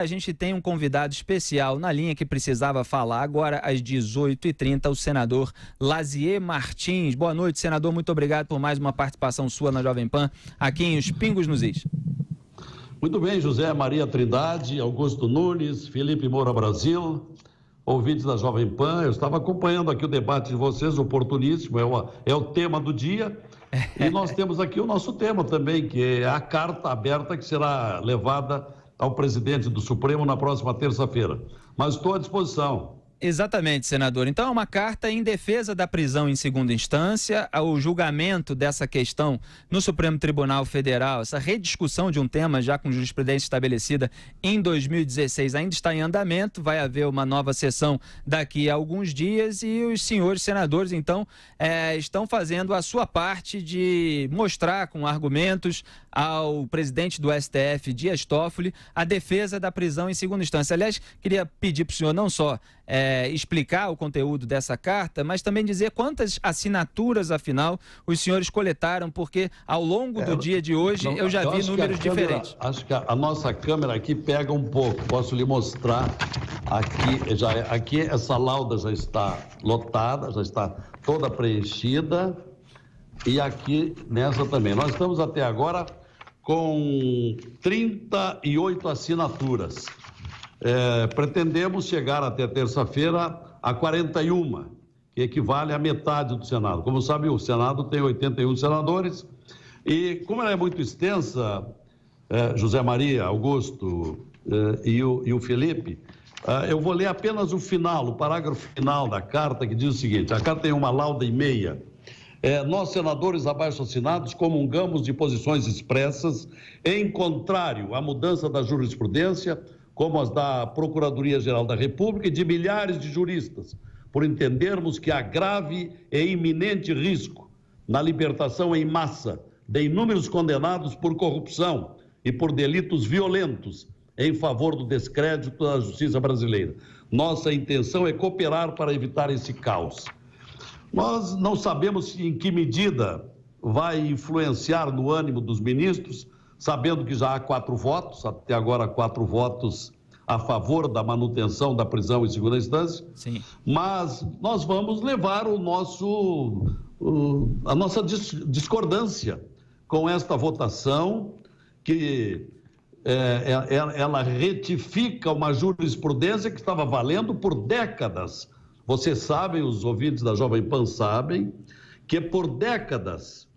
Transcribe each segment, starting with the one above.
A gente tem um convidado especial na linha que precisava falar agora às 18h30, o senador Lazier Martins. Boa noite, senador. Muito obrigado por mais uma participação sua na Jovem Pan, aqui em Os Pingos nos Is. Muito bem, José Maria Trindade, Augusto Nunes, Felipe Moura Brasil, ouvintes da Jovem Pan. Eu estava acompanhando aqui o debate de vocês, oportuníssimo, é o tema do dia. E nós temos aqui o nosso tema também, que é a carta aberta que será levada ao presidente do Supremo na próxima terça-feira. Mas estou à disposição. Exatamente, senador. Então é uma carta em defesa da prisão em segunda instância, o julgamento dessa questão no Supremo Tribunal Federal, essa rediscussão de um tema já com jurisprudência estabelecida em 2016 ainda está em andamento, vai haver uma nova sessão daqui a alguns dias e os senhores senadores, então, estão fazendo a sua parte de mostrar com argumentos ao presidente do STF, Dias Toffoli, a defesa da prisão em segunda instância. Aliás, queria pedir para o senhor não só explicar o conteúdo dessa carta, mas também dizer quantas assinaturas, afinal, os senhores coletaram, porque ao longo do dia de hoje eu já vi números diferentes. Acho que a nossa câmera aqui pega um pouco, posso lhe mostrar aqui essa lauda já está lotada, já está toda preenchida, e aqui nessa também. Nós estamos até agora com 38 assinaturas. Pretendemos chegar até terça-feira a 41, que equivale à metade do Senado. Como sabe, o Senado tem 81 senadores e, como ela é muito extensa, José Maria, Augusto e o Felipe, eu vou ler apenas o final, o parágrafo final da carta, que diz o seguinte: a carta tem uma lauda e meia. Nós, senadores abaixo assinados, comungamos de posições expressas em contrário à mudança da jurisprudência, como as da Procuradoria-Geral da República e de milhares de juristas, por entendermos que há grave e iminente risco na libertação em massa de inúmeros condenados por corrupção e por delitos violentos em favor do descrédito da justiça brasileira. Nossa intenção é cooperar para evitar esse caos. Nós não sabemos em que medida vai influenciar no ânimo dos ministros, sabendo que já há 4 votos, até agora 4 votos a favor da manutenção da prisão em segunda instância. Sim. Mas nós vamos levar a nossa discordância com esta votação, que ela retifica uma jurisprudência que estava valendo por décadas. Vocês sabem, os ouvintes da Jovem Pan sabem, que por décadas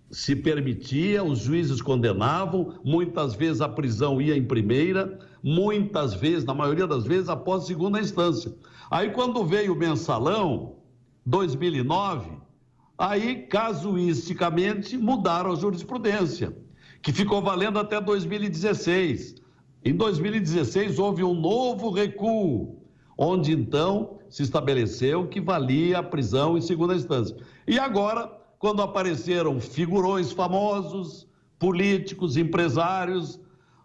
se permitia, os juízes condenavam, muitas vezes a prisão ia em primeira, muitas vezes, na maioria das vezes, após segunda instância. Aí quando veio o mensalão, 2009, aí casuisticamente mudaram a jurisprudência, que ficou valendo até 2016. Em 2016 houve um novo recuo, onde então se estabeleceu que valia a prisão em segunda instância. E agora, quando apareceram figurões famosos, políticos, empresários,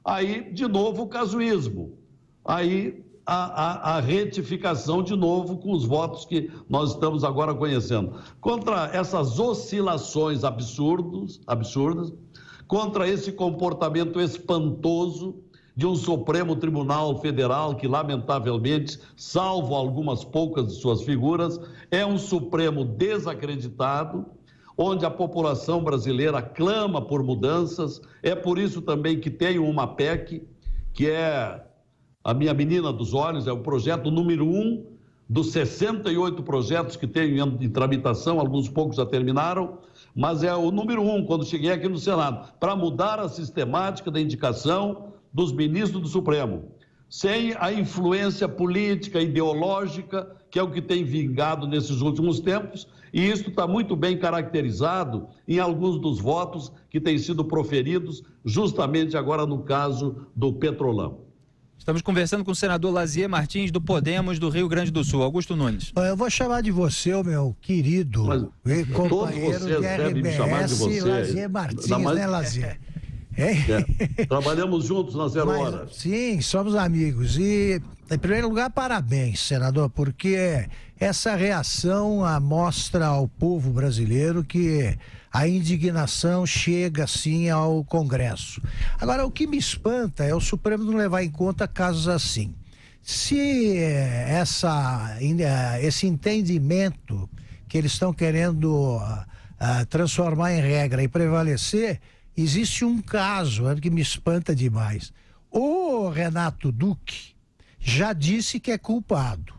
aí de novo o casuísmo, aí a retificação de novo com os votos que nós estamos agora conhecendo. Contra essas oscilações absurdas, contra esse comportamento espantoso de um Supremo Tribunal Federal que, lamentavelmente, salvo algumas poucas de suas figuras, é um Supremo desacreditado, onde a população brasileira clama por mudanças. É por isso também que tem uma PEC, que é a minha menina dos olhos, é o projeto número 1 dos 68 projetos que tem em tramitação, alguns poucos já terminaram, mas é o número 1, quando cheguei aqui no Senado, para mudar a sistemática da indicação dos ministros do Supremo, sem a influência política, ideológica, que é o que tem vingado nesses últimos tempos, e isso está muito bem caracterizado em alguns dos votos que têm sido proferidos, justamente agora no caso do Petrolão. Estamos conversando com o senador Lazier Martins, do Podemos, do Rio Grande do Sul. Augusto Nunes. Eu vou chamar de você, o meu querido companheiro de RBS, Lazier Martins, né, Lazier? Trabalhamos juntos na Zero Hora. Sim, somos amigos. E, em primeiro lugar, parabéns, senador, porque essa reação mostra ao povo brasileiro que a indignação chega, sim, ao Congresso. Agora, o que me espanta é o Supremo não levar em conta casos assim. Se esse entendimento que eles estão querendo transformar em regra e prevalecer, existe um caso que me espanta demais. O Renato Duque já disse que é culpado.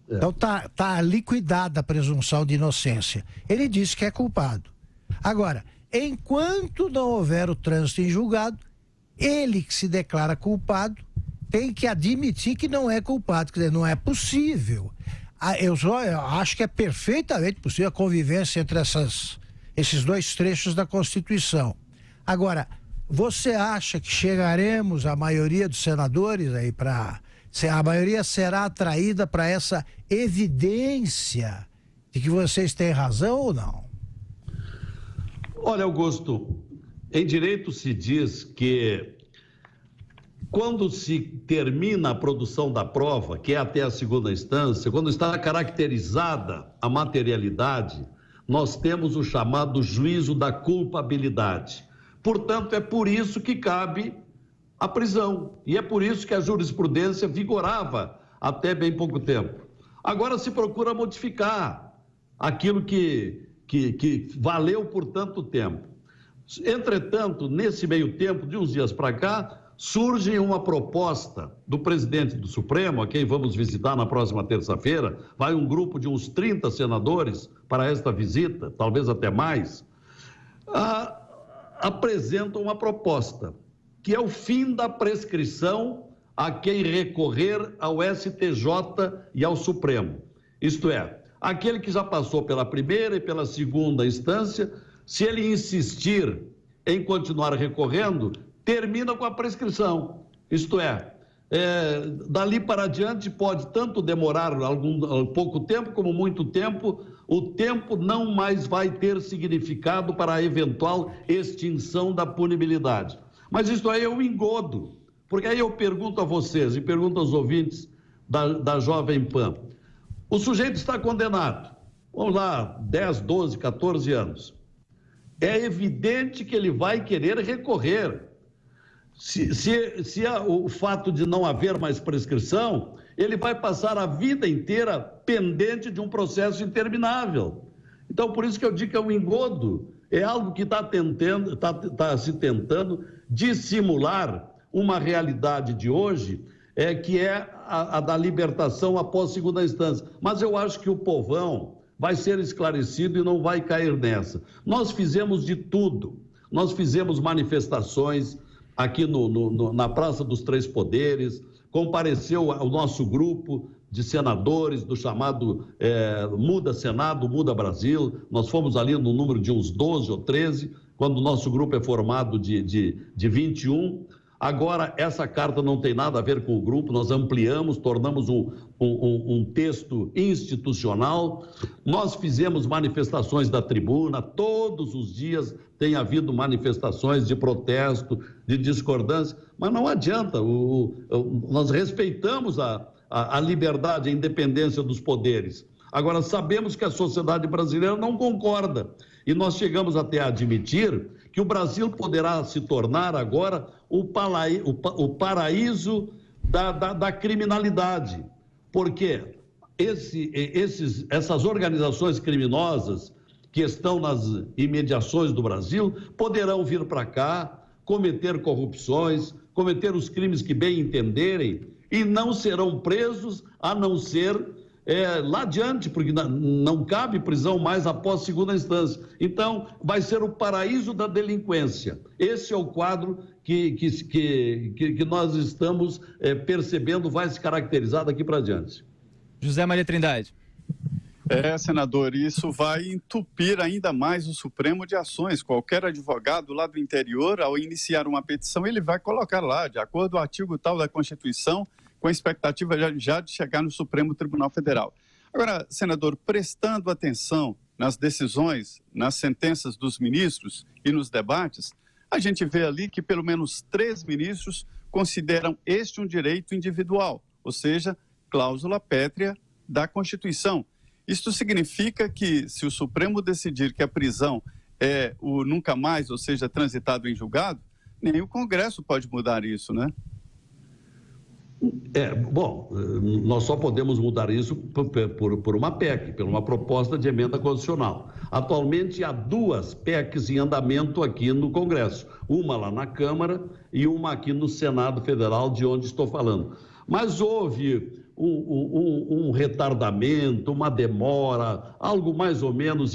Então tá liquidada a presunção de inocência. Ele disse que é culpado. Agora, enquanto não houver o trânsito em julgado, ele que se declara culpado tem que admitir que não é culpado. Quer dizer, não é possível. Eu acho que é perfeitamente possível a convivência entre esses dois trechos da Constituição. Agora, você acha que chegaremos à maioria dos senadores aí a maioria será atraída para essa evidência de que vocês têm razão ou não? Olha, Augusto, em direito se diz que quando se termina a produção da prova, que é até a segunda instância, quando está caracterizada a materialidade, nós temos o chamado juízo da culpabilidade. Portanto, é por isso que cabe a prisão. E é por isso que a jurisprudência vigorava até bem pouco tempo. Agora se procura modificar aquilo que valeu por tanto tempo. Entretanto, nesse meio tempo, de uns dias para cá, surge uma proposta do presidente do Supremo, a quem vamos visitar na próxima terça-feira. Vai um grupo de uns 30 senadores para esta visita, talvez até mais. Apresentam uma proposta, que é o fim da prescrição a quem recorrer ao STJ e ao Supremo. Isto é, aquele que já passou pela primeira e pela segunda instância, se ele insistir em continuar recorrendo, termina com a prescrição. Isto é, dali para adiante pode tanto demorar pouco tempo como muito tempo, o tempo não mais vai ter significado para a eventual extinção da punibilidade. Mas isso aí é um engodo, porque aí eu pergunto a vocês e pergunto aos ouvintes da Jovem Pan. O sujeito está condenado, vamos lá, 10, 12, 14 anos. É evidente que ele vai querer recorrer. Se o fato de não haver mais prescrição, ele vai passar a vida inteira pendente de um processo interminável. Então, por isso que eu digo que é um engodo, é algo que está se tentando dissimular uma realidade de hoje, que é a da libertação após segunda instância. Mas eu acho que o povão vai ser esclarecido e não vai cair nessa. Nós fizemos de tudo, nós fizemos manifestações aqui na Praça dos Três Poderes, compareceu o nosso grupo de senadores do chamado Muda Senado, Muda Brasil. Nós fomos ali no número de uns 12 ou 13, quando o nosso grupo é formado de 21. Agora, essa carta não tem nada a ver com o grupo, nós ampliamos, tornamos um texto institucional. Nós fizemos manifestações da tribuna, todos os dias tem havido manifestações de protesto, de discordância, mas não adianta, nós respeitamos a liberdade, a independência dos poderes. Agora, sabemos que a sociedade brasileira não concorda e nós chegamos até a admitir que o Brasil poderá se tornar agora o paraíso da criminalidade, porque essas organizações criminosas que estão nas imediações do Brasil poderão vir para cá, cometer corrupções, cometer os crimes que bem entenderem e não serão presos a não ser lá adiante, porque não cabe prisão mais após segunda instância. Então, vai ser o paraíso da delinquência. Esse é o quadro que nós estamos percebendo, vai se caracterizar daqui para adiante. José Maria Trindade. Senador, isso vai entupir ainda mais o Supremo de ações. Qualquer advogado lá do interior, ao iniciar uma petição, ele vai colocar lá, de acordo com o artigo tal da Constituição, com a expectativa já de chegar no Supremo Tribunal Federal. Agora, senador, prestando atenção nas decisões, nas sentenças dos ministros e nos debates, A gente vê ali que pelo menos 3 ministros consideram este um direito individual, ou seja, cláusula pétrea da Constituição. Isto significa que, se o Supremo decidir que a prisão é o nunca mais, ou seja, transitado em julgado, nem o Congresso pode mudar isso, né? Bom, nós só podemos mudar isso por uma PEC, por uma proposta de emenda constitucional. Atualmente há 2 PECs em andamento aqui no Congresso, uma lá na Câmara e uma aqui no Senado Federal, de onde estou falando. Mas houve um retardamento, uma demora, algo mais ou menos,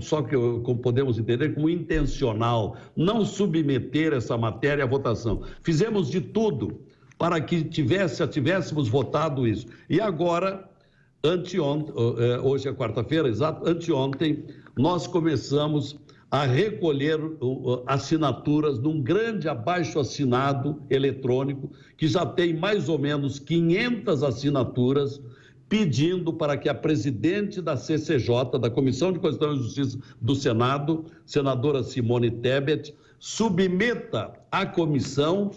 só que podemos entender como intencional, não submeter essa matéria à votação. Fizemos de tudo para que tivéssemos votado isso. E agora, hoje é quarta-feira, exato, anteontem, nós começamos a recolher assinaturas num grande abaixo-assinado eletrônico, que já tem mais ou menos 500 assinaturas, pedindo para que a presidente da CCJ, da Comissão de Constituição e Justiça do Senado, senadora Simone Tebet, submeta à comissão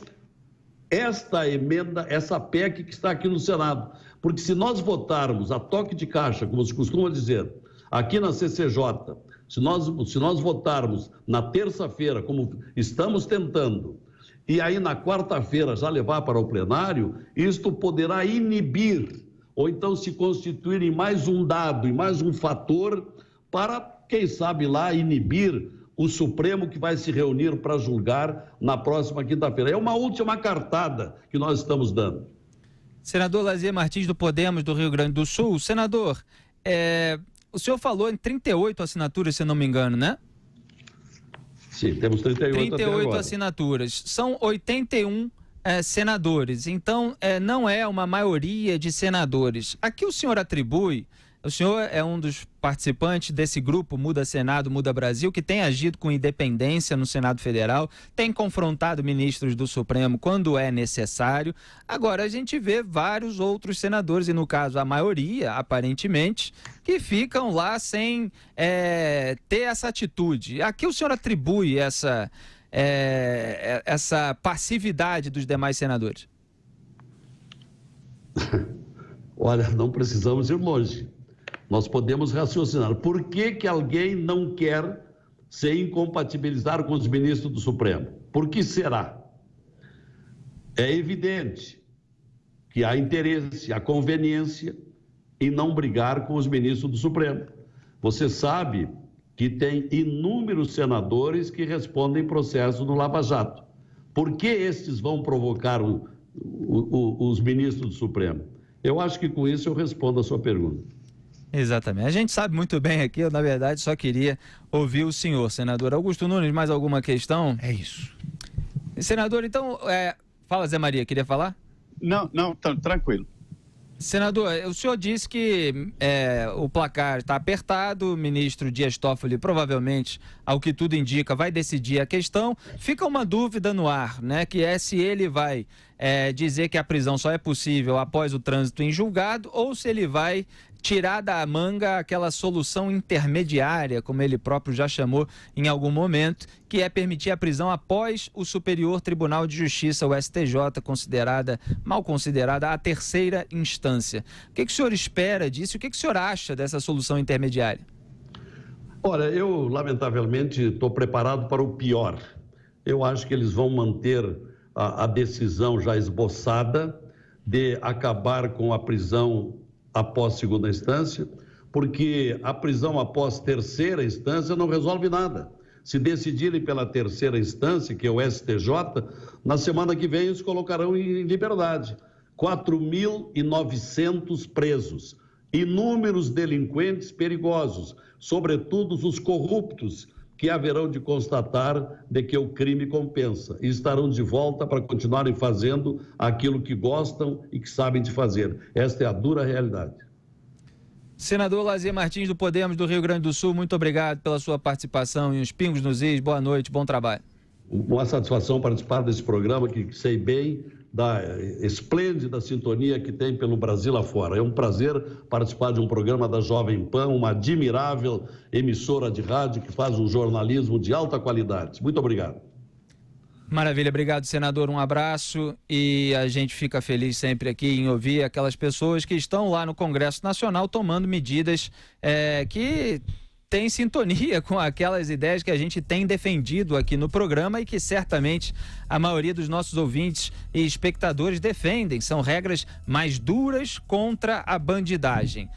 esta emenda, essa PEC que está aqui no Senado. Porque se nós votarmos a toque de caixa, como se costuma dizer, aqui na CCJ, se nós votarmos na terça-feira, como estamos tentando, e aí na quarta-feira já levar para o plenário, isto poderá inibir, ou então se constituir em mais um dado, em mais um fator para, quem sabe lá, inibir o Supremo, que vai se reunir para julgar na próxima quinta-feira. É uma última cartada que nós estamos dando. Senador Lazier Martins, do Podemos, do Rio Grande do Sul. Senador, o senhor falou em 38 assinaturas, se não me engano, né? Sim, temos 38 assinaturas. São 81 senadores. Então, não é uma maioria de senadores. Aqui o senhor atribui... O senhor é um dos participantes desse grupo Muda Senado, Muda Brasil, que tem agido com independência no Senado Federal, tem confrontado ministros do Supremo quando é necessário. Agora, a gente vê vários outros senadores, e no caso a maioria, aparentemente, que ficam lá sem ter essa atitude. Aqui o senhor atribui essa passividade dos demais senadores? Olha, não precisamos ir longe. Nós podemos raciocinar. Por que alguém não quer se incompatibilizar com os ministros do Supremo? Por que será? É evidente que há interesse, há conveniência em não brigar com os ministros do Supremo. Você sabe que tem inúmeros senadores que respondem processo no Lava Jato. Por que estes vão provocar os ministros do Supremo? Eu acho que com isso eu respondo a sua pergunta. Exatamente. A gente sabe muito bem aqui, eu na verdade só queria ouvir o senhor, senador Augusto Nunes. Mais alguma questão? É isso. Senador, então, fala, Zé Maria, queria falar? Não, tranquilo. Senador, o senhor disse que o placar está apertado, o ministro Dias Toffoli provavelmente, ao que tudo indica, vai decidir a questão. Fica uma dúvida no ar, né, que é se ele vai dizer que a prisão só é possível após o trânsito em julgado ou se ele vai tirar da manga aquela solução intermediária, como ele próprio já chamou em algum momento, que é permitir a prisão após o Superior Tribunal de Justiça, o STJ, mal considerada a terceira instância. O que o senhor espera disso? O que o senhor acha dessa solução intermediária? Olha, eu lamentavelmente estou preparado para o pior. Eu acho que eles vão manter a decisão já esboçada de acabar com a prisão após segunda instância, porque a prisão após terceira instância não resolve nada. Se decidirem pela terceira instância, que é o STJ, na semana que vem eles colocarão em liberdade 4.900 presos, inúmeros delinquentes perigosos, sobretudo os corruptos, que haverão de constatar de que o crime compensa e estarão de volta para continuarem fazendo aquilo que gostam e que sabem de fazer. Esta é a dura realidade. Senador Lazier Martins, do Podemos do Rio Grande do Sul, muito obrigado pela sua participação em Os Pingos nos Is. Boa noite, bom trabalho. Uma satisfação participar desse programa que sei bem da esplêndida sintonia que tem pelo Brasil afora. É um prazer participar de um programa da Jovem Pan, uma admirável emissora de rádio que faz um jornalismo de alta qualidade. Muito obrigado. Maravilha, obrigado, senador, um abraço, e a gente fica feliz sempre aqui em ouvir aquelas pessoas que estão lá no Congresso Nacional tomando medidas que têm sintonia com aquelas ideias que a gente tem defendido aqui no programa e que certamente a maioria dos nossos ouvintes e espectadores defendem. São regras mais duras contra a bandidagem.